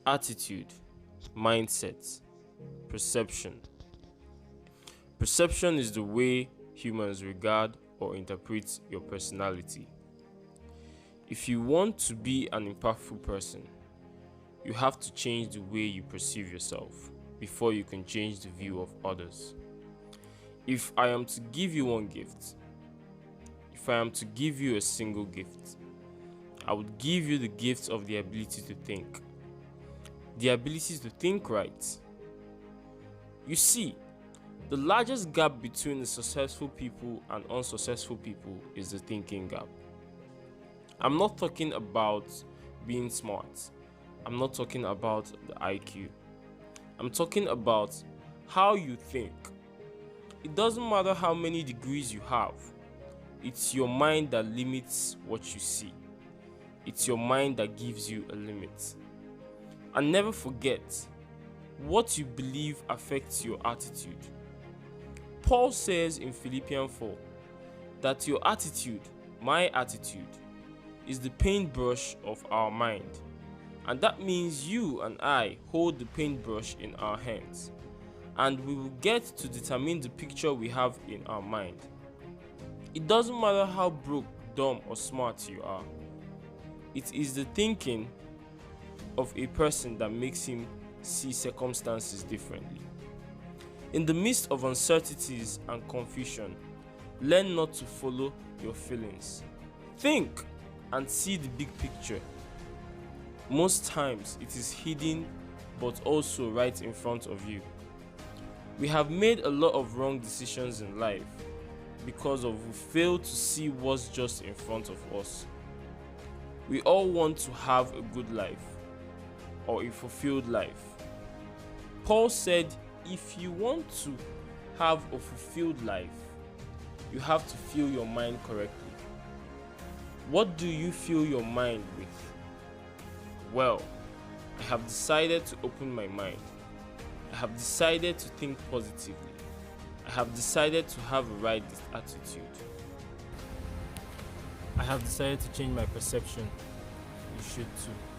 Attitude, mindset, perception. Perception is the way humans regard or interpret your personality. If you want to be an impactful person, you have to change the way you perceive yourself before you can change the view of others. If I am to give you one gift, if I am to give you a single gift, I would give you the gift of the ability to think. The ability to think right. You see, the largest gap between the successful people and unsuccessful people is the thinking gap. I'm not talking about being smart. I'm not talking about the IQ. I'm talking about how you think. It doesn't matter how many degrees you have. It's your mind that limits what you see. It's your mind that gives you a limit. And never forget, what you believe affects your attitude. Paul says in Philippians 4 that your attitude, my attitude, is the paintbrush of our mind. And that means you and I hold the paintbrush in our hands. And we will get to determine the picture we have in our mind. It doesn't matter how broke, dumb, or smart you are. It is the thinking of a person that makes him see circumstances differently. In the midst of uncertainties and confusion, learn not to follow your feelings. Think and see the big picture. Most times it is hidden but also right in front of you. We have made a lot of wrong decisions in life because of we fail to see what's just in front of us. We all want to have a good life or a fulfilled life. Paul said, if you want to have a fulfilled life, you have to fill your mind correctly. What do you fill your mind with? Well, I have decided to open my mind. I have decided to think positively. I have decided to have a right attitude. I have decided to change my perception. You should too.